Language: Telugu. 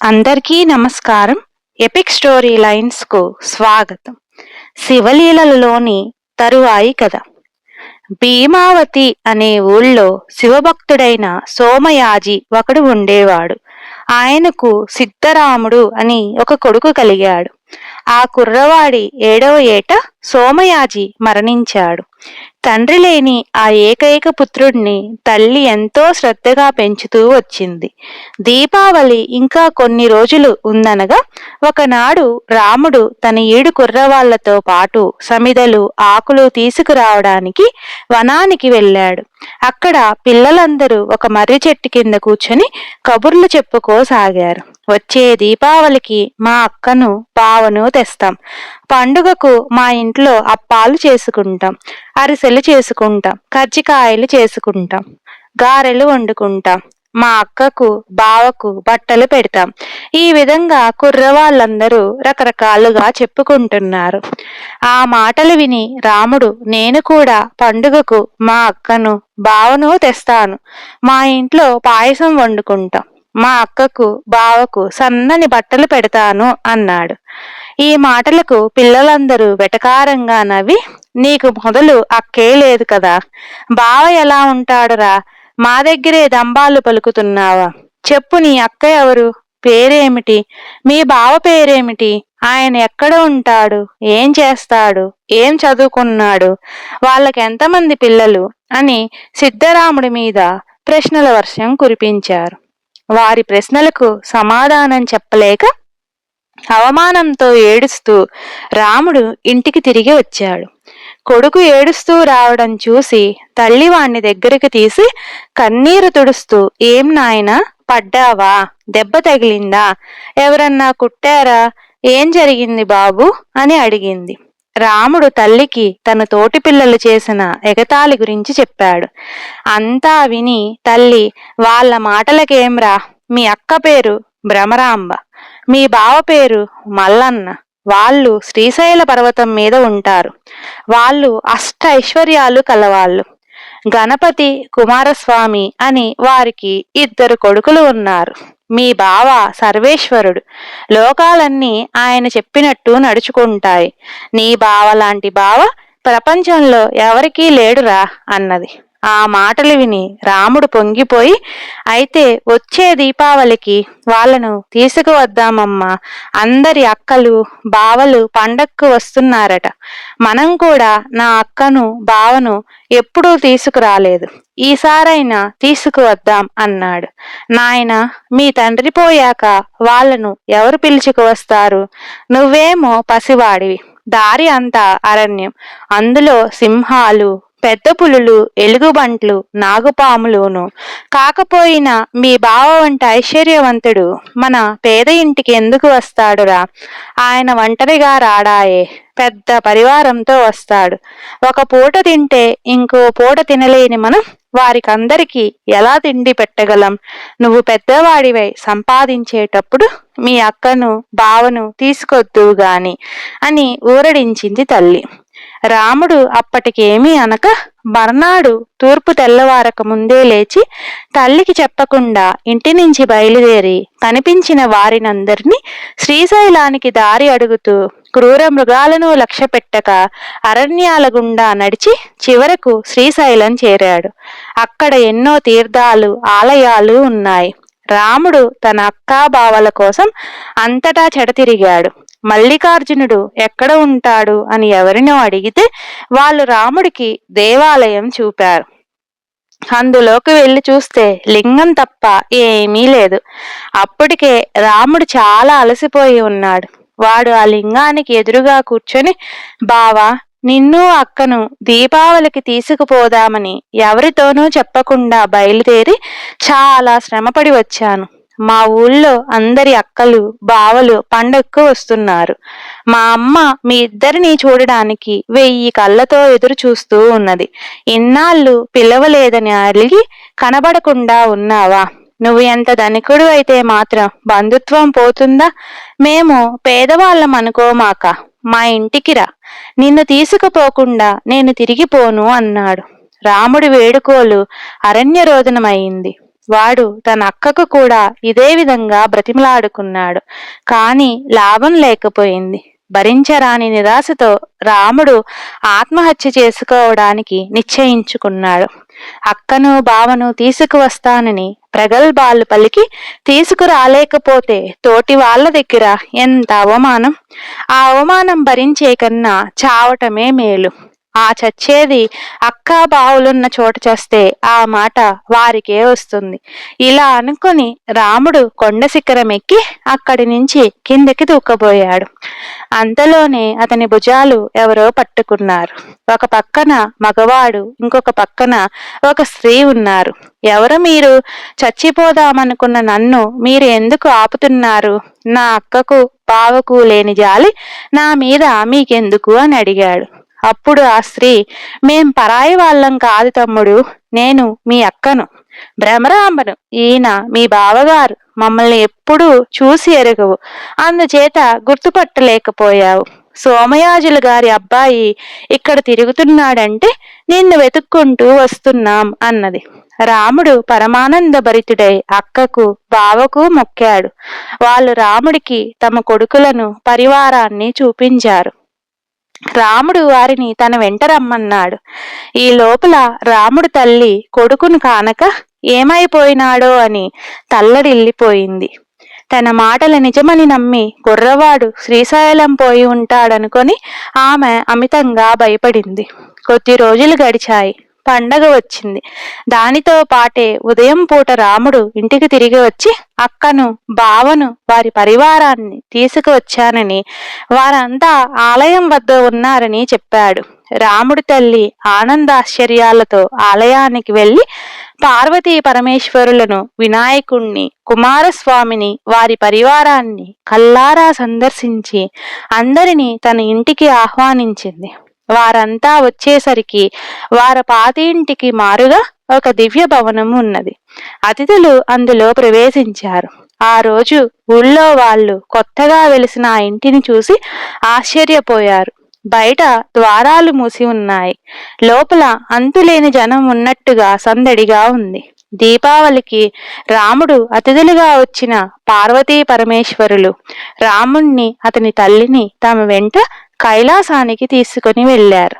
అందరికీ నమస్కారం. ఎపిక్ స్టోరీ లైన్స్ కు స్వాగతం. శివలీలలోని తరువాయి కథ. భీమావతి అనే ఊళ్ళో శివభక్తుడైన సోమయాజి ఒకడు ఉండేవాడు. ఆయనకు సిద్ధరాముడు అని ఒక కొడుకు కలిగాడు. ఆ కుర్రవాడి 7వ ఏట సోమయాజి మరణించాడు. తండ్రి లేని ఆ ఏకైక పుత్రుడిని తల్లి ఎంతో శ్రద్ధగా పెంచుతూ వచ్చింది. దీపావళి ఇంకా కొన్ని రోజులు ఉందనగా ఒకనాడు రాముడు తన 7 కుర్రవాళ్లతో పాటు సమిదలు ఆకులు తీసుకురావడానికి వనానికి వెళ్ళాడు. అక్కడ పిల్లలందరూ ఒక మర్రి చెట్టు కింద కూర్చొని కబుర్లు చెప్పుకోసాగారు. వచ్చే దీపావళికి మా అక్కను బావను తెస్తాం. పండుగకు మా ఇంట్లో అప్పాలు చేసుకుంటాం, అరిసెలు చేసుకుంటాం, కజ్జికాయలు చేసుకుంటాం, గారెలు వండుకుంటాం, మా అక్కకు బావకు బట్టలు పెడతాం. ఈ విధంగా కుర్రవాళ్ళందరూ రకరకాలుగా చెప్పుకుంటున్నారు. ఆ మాటలు విని రాముడు, నేను కూడా పండుగకు మా అక్కను బావను తెస్తాను, మా ఇంట్లో పాయసం వండుకుంటాం, మా అక్కకు బావకు సన్నని బట్టలు పెడతాను అన్నాడు. ఈ మాటలకు పిల్లలందరూ వెటకారంగా నవ్వి, నీకు మొదలు అక్కే లేదు కదా, బావ ఎలా ఉంటాడురా, మా దగ్గరే దంబాలు పలుకుతున్నావా, చెప్పు నీ అక్క ఎవరు, పేరేమిటి, మీ బావ పేరేమిటి, ఆయన ఎక్కడ ఉంటాడు, ఏం చేస్తాడు, ఏం చదువుకున్నాడు, వాళ్ళకెంతమంది పిల్లలు అని సిద్ధరాముడి మీద ప్రశ్నల వర్షం కురిపించారు. వారి ప్రశ్నలకు సమాధానం చెప్పలేక అవమానంతో ఏడుస్తూ రాముడు ఇంటికి తిరిగి వచ్చాడు. కొడుకు ఏడుస్తూ రావడం చూసి తల్లి వాణ్ణి దగ్గరికి తీసి కన్నీరు తుడుస్తూ, ఏం నాయనా, పడ్డావా, దెబ్బ తగిలిందా, ఎవరన్నా కుట్టారా, ఏం జరిగింది బాబు అని అడిగింది. రాముడు తల్లికి తన తోటి పిల్లలు చేసిన ఎగతాళి గురించి చెప్పాడు. అంతా విని తల్లి, వాళ్ళ మాటలకేమ్రా, మీ అక్క పేరు భ్రమరాంబ, మీ బావ పేరు మల్లన్న, వాళ్ళు శ్రీశైల పర్వతం మీద ఉంటారు, వాళ్ళు అష్ట ఐశ్వర్యాలు కలవాళ్ళు, గణపతి కుమారస్వామి అని వారికి 2 కొడుకులు ఉన్నారు, మీ బావ సర్వేశ్వరుడు, లోకాలన్నీ ఆయన చెప్పినట్టు నడుచుకుంటాయి, నీ బావ లాంటి బావ ప్రపంచంలో ఎవరికీ లేడురా అన్నది. ఆ మాటలు విని రాముడు పొంగిపోయి, అయితే వచ్చే దీపావళికి వాళ్ళను తీసుకువద్దామమ్మా, అందరి అక్కలు బావలు పండక్కు వస్తున్నారట, మనం కూడా నా అక్కను బావను ఎప్పుడూ తీసుకురాలేదు, ఈసారైనా తీసుకువద్దాం అన్నాడు. నాయన, మీ తండ్రి పోయాక వాళ్ళను ఎవరు పిలుచుకు వస్తారు, నువ్వేమో పసివాడివి, దారి అంతా అరణ్యం, అందులో సింహాలు, పెద్ద పులులు, ఎలుగుబంట్లు, నాగుపాములును, కాకపోయినా మీ బావ వంటి ఐశ్వర్యవంతుడు మన పేద ఇంటికి ఎందుకు వస్తాడురా, ఆయన ఒంటరిగా రాడాయే, పెద్ద పరివారంతో వస్తాడు, ఒక పూట తింటే ఇంకో పూట తినలేని మనం వారికందరికీ ఎలా తిండి పెట్టగలం, నువ్వు పెద్దవాడివై సంపాదించేటప్పుడు మీ అక్కను బావను తీసుకొద్దువు గాని అని ఊరడించింది తల్లి. రాముడు అప్పటికేమీ అనక మర్నాడు తూర్పు తెల్లవారక ముందే లేచి తల్లికి చెప్పకుండా ఇంటి నుంచి బయలుదేరి కనిపించిన వారినందరినీ శ్రీశైలానికి దారి అడుగుతూ క్రూర మృగాలను లక్ష్య పెట్టక అరణ్యాల గుండా నడిచి చివరకు శ్రీశైలం చేరాడు. అక్కడ ఎన్నో తీర్థాలు, ఆలయాలు ఉన్నాయి. రాముడు తన అక్కా బావల కోసం అంతటా చెడతిరిగాడు. మల్లికార్జునుడు ఎక్కడ ఉంటాడు అని ఎవరినో అడిగితే వాళ్ళు రాముడికి దేవాలయం చూపారు. అందులోకి వెళ్లి చూస్తే లింగం తప్ప ఏమీ లేదు. అప్పటికే రాముడు చాలా అలసిపోయి ఉన్నాడు. వాడు ఆ లింగానికి ఎదురుగా కూర్చొని, బావా, నిన్ను అక్కను దీపావళికి తీసుకుపోదామని ఎవరితోనూ చెప్పకుండా బయలుదేరి చాలా శ్రమపడి వచ్చాను. మా ఊళ్ళో అందరి అక్కలు బావలు పండగకు వస్తున్నారు. మా అమ్మ మీ ఇద్దరిని చూడడానికి 1000 కళ్ళతో ఎదురు చూస్తూ ఉన్నది. ఇన్నాళ్ళు పిలవలేదని అలిగి కనబడకుండా ఉన్నావా? నువ్వు ఎంత ధనికుడు అయితే మాత్రం బంధుత్వం పోతుందా? మేము పేదవాళ్ళం అనుకోమాక మా ఇంటికి రా, నిన్ను తీసుకుపోకుండా నేను తిరిగిపోను అన్నాడు. రాముడి వేడుకోలు అరణ్యరోదనమైంది. వాడు తన అక్కకు కూడా ఇదే విధంగా బ్రతిమలాడుకున్నాడు. కాని లాభం లేకపోయింది. భరించరాని నిరాశతో రాముడు ఆత్మహత్య చేసుకోవడానికి నిశ్చయించుకున్నాడు. అక్కను బావను తీసుకువస్తానని ప్రగల్భాలు పలికి తీసుకురాలేకపోతే తోటి వాళ్ళ దగ్గర ఎంత అవమానం! ఆ అవమానం భరించే కన్నా చావటమే మేలు. ఆ చచ్చేది అక్కా బావులున్న చోట చస్తే ఆ మాట వారికే వస్తుంది. ఇలా అనుకుని రాముడు కొండ శిఖరం ఎక్కి అక్కడి నుంచి కిందకి దూకబోయాడు. అంతలోనే అతని భుజాలు ఎవరో పట్టుకున్నారు. ఒక పక్కన మగవాడు, ఇంకొక పక్కన ఒక స్త్రీ ఉన్నారు. ఎవరు మీరు? చచ్చిపోదామనుకున్న నన్ను మీరు ఎందుకు ఆపుతున్నారు? నా అక్కకు బావకు లేని జాలి నా మీద మీకెందుకు అని అడిగాడు. అప్పుడు ఆ స్త్రీ, మేం పరాయి వాళ్ళం కాదు తమ్ముడు, నేను మీ అక్కను, భ్రమరాంబను. ఈయన మీ బావగారు. మమ్మల్ని ఎప్పుడూ చూసి ఎరగవు, అందుచేత గుర్తుపట్టలేకపోయావు. సోమయాజులు గారి అబ్బాయి ఇక్కడ తిరుగుతున్నాడంటే నిన్ను వెతుక్కుంటూ వస్తున్నాం అన్నది. రాముడు పరమానంద భరితుడై అక్కకు బావకు మొక్కాడు. వాళ్ళు రాముడికి తమ కొడుకులను పరివారాన్ని చూపించారు. రాముడు వారిని తన వెంట రమ్మన్నాడు. ఈ లోపల రాముడు తల్లి కొడుకును కానక ఏమైపోయినాడో అని తల్లడిల్లిపోయింది. తన మాటల నిజమని నమ్మి కుర్రవాడు శ్రీశైలం పోయి ఉంటాడనుకొని ఆమె అమితంగా భయపడింది. కొద్ది రోజులు గడిచాయి. పండగ వచ్చింది. దానితో పాటే ఉదయం పూట రాముడు ఇంటికి తిరిగి వచ్చి అక్కను బావను వారి పరివారాన్ని తీసుకువచ్చానని, వారంతా ఆలయం వద్ద ఉన్నారని చెప్పాడు. రాముడి తల్లి ఆనందాశ్చర్యాలతో ఆలయానికి వెళ్లి పార్వతీ పరమేశ్వరులను, వినాయకుణ్ణి, కుమారస్వామిని, వారి పరివారాన్ని కల్లారా సందర్శించి అందరినీ తన ఇంటికి ఆహ్వానించింది. వారంతా వచ్చేసరికి వారి పాతి ఇంటికి మారుగా ఒక దివ్య భవనం ఉన్నది. అతిథులు అందులో ప్రవేశించారు. ఆ రోజు ఊళ్ళో వాళ్ళు కొత్తగా వెలిసిన ఆ ఇంటిని చూసి ఆశ్చర్యపోయారు. బయట ద్వారాలు మూసి ఉన్నాయి. లోపల అంతులేని జనం ఉన్నట్టుగా సందడిగా ఉంది. దీపావళికి రాముడు అతిథులుగా వచ్చిన పార్వతీ పరమేశ్వరులు రాముణ్ణి, అతని తల్లిని తమ వెంట కైలాసానికి తీసుకుని వెళ్లారు.